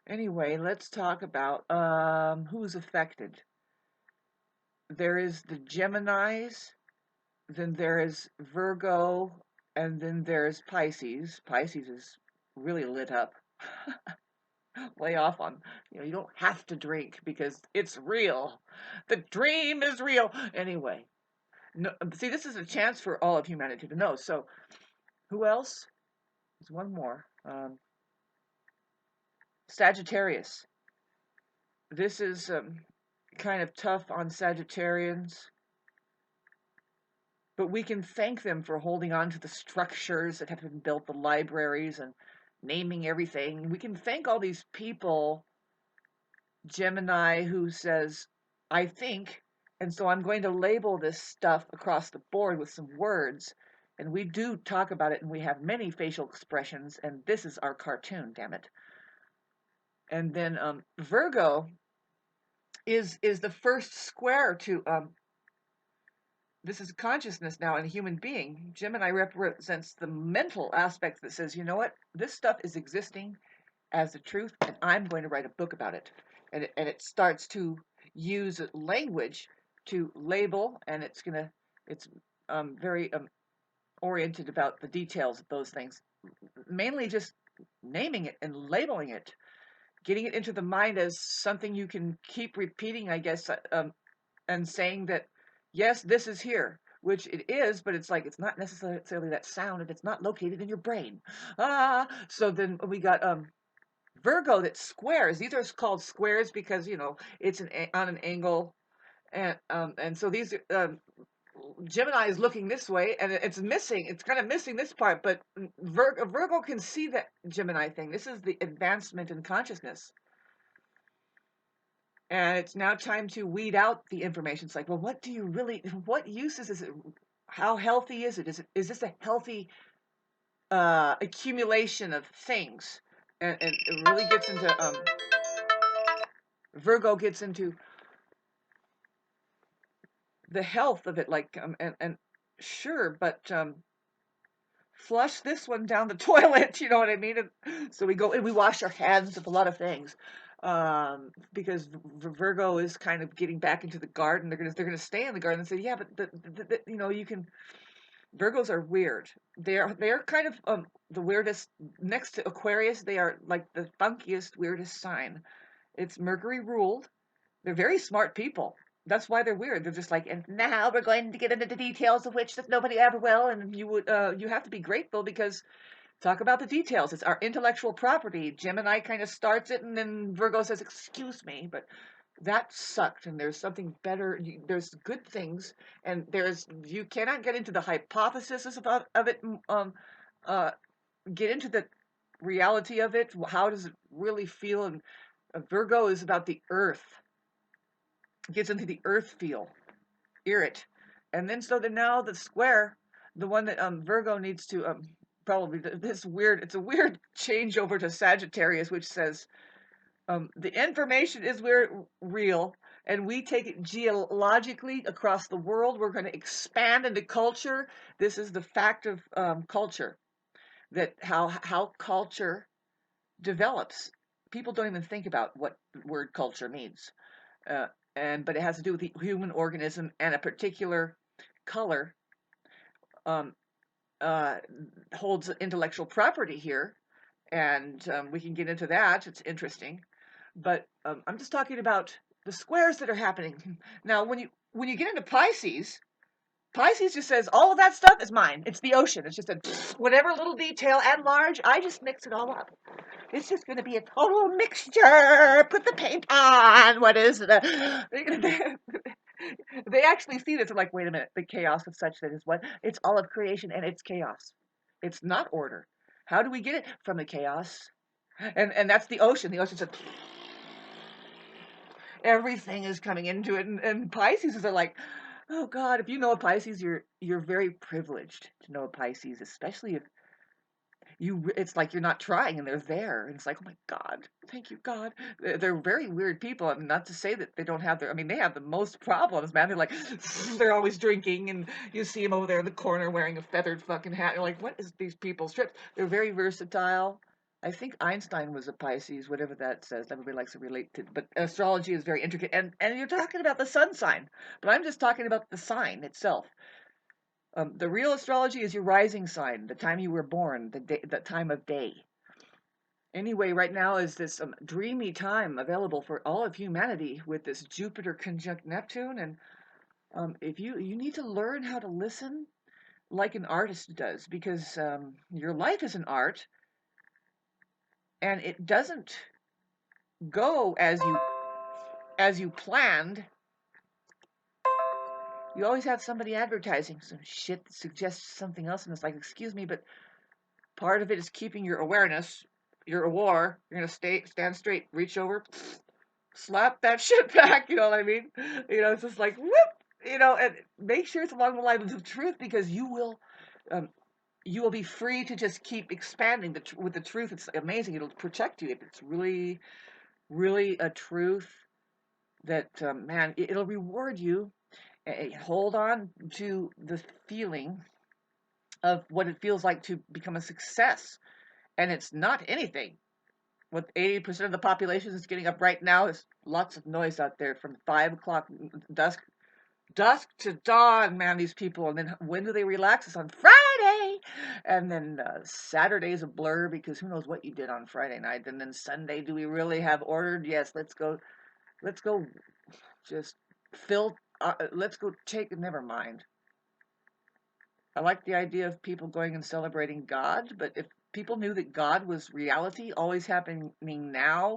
Anyway, let's talk about who's affected. There is the Geminis, then there is Virgo, and then there's Pisces. Pisces is really lit up. Lay off on, you don't have to drink because it's real. The dream is real. Anyway, no, see, this is a chance for all of humanity to know. So, who else? There's one more. Sagittarius. This is kind of tough on Sagittarians, but we can thank them for holding on to the structures that have been built, the libraries, and naming everything. We can thank all these people, Gemini, who says, I think, and so I'm going to label this stuff across the board with some words. And we do talk about it, and we have many facial expressions, and this is our cartoon, damn it. And then Virgo is the first square to this is consciousness now in a human being. Gemini represents the mental aspect that says, you know what, this stuff is existing as the truth, and I'm going to write a book about it. And it starts to use language to label, and it's very oriented about the details of those things, mainly just naming it and labeling it, getting it into the mind as something you can keep repeating, I guess, and saying that, yes, this is here, which it is, but it's like it's not necessarily that sound, and it's not located in your brain. So then we got Virgo that squares. These are called squares because it's on an angle, and so these Gemini is looking this way, and it's missing. It's kind of missing this part, but Virgo can see that Gemini thing. This is the advancement in consciousness. And it's now time to weed out the information. It's like, well, what uses is it? How healthy is it? Is this a healthy accumulation of things? And it really gets into Virgo gets into the health of it, like and sure, but flush this one down the toilet. You know what I mean? And so we go and we wash our hands with a lot of things, because Virgo is kind of getting back into the garden. They're gonna stay in the garden and say, yeah, but you can. Virgos are weird. They're kind of the weirdest next to Aquarius. They are like the funkiest, weirdest sign. It's Mercury ruled. They're very smart people. That's why they're weird. They're just like, and now we're going to get into the details of which that nobody ever will. And you have to be grateful because talk about the details. It's our intellectual property. Gemini kind of starts it, and then Virgo says, "Excuse me, but that sucked." And there's something better. There's good things, and you cannot get into the hypothesis of it. Uh, get into the reality of it. How does it really feel? And Virgo is about the earth. Gets into the earth feel, it, and then so that now the square, the one that Virgo needs to probably this weird. It's a weird changeover to Sagittarius, which says the information is real, and we take it geologically across the world. We're going to expand into culture. This is the fact of culture, that how culture develops. People don't even think about what the word culture means. Uh, but it has to do with the human organism and a particular color um, uh, holds intellectual property here, and we can get into that. It's interesting, but I'm just talking about the squares that are happening now. When you get into Pisces, Pisces just says all of that stuff is mine. It's the ocean. It's just a whatever little detail at large. I just mix it all up. It's just going to be a total mixture. Put the paint on. What is it? They actually see this and like, wait a minute, the chaos of such that is what? It's all of creation and it's chaos. It's not order. How do we get it? From the chaos. And that's the ocean. The ocean says everything is coming into it. And Pisces are like, oh God, if you know a Pisces, you're very privileged to know a Pisces, especially if it's like you're not trying and they're there, and it's like, oh my God, thank you God. They're very weird people. I mean, not to say that they don't have I mean, they have the most problems, man. They're like they're always drinking, and you see them over there in the corner wearing a feathered fucking hat. You're like, what is these people's trips? They're very versatile. I think Einstein was a Pisces, whatever that says. Everybody likes to relate to, but astrology is very intricate. And you're talking about the sun sign, but I'm just talking about the sign itself. The real astrology is your rising sign, the time you were born, the time of day. Anyway, right now is this dreamy time available for all of humanity with this Jupiter conjunct Neptune, and if you need to learn how to listen like an artist does, because your life is an art, and it doesn't go as you planned. You always have somebody advertising some shit that suggests something else, and it's like, excuse me, but part of it is keeping your awareness, your aware. You're gonna stand straight, reach over, slap that shit back. You know what I mean? It's just like whoop. And make sure it's along the lines of truth, because um, you will be free to just keep expanding with the truth. It's amazing. It'll protect you if it's really, really a truth that man, it'll reward you. Hold on to the feeling of what it feels like to become a success, and it's not anything. What 80% of the population is getting up right now is lots of noise out there from 5 o'clock dusk to dawn, man, these people. And then when do they relax? It's on Friday. And then Saturday's a blur, because who knows what you did on Friday night. And then Sunday, do we really have ordered? Yes, let's go just let's go take, never mind. I like the idea of people going and celebrating God, but if people knew that God was reality, always happening now,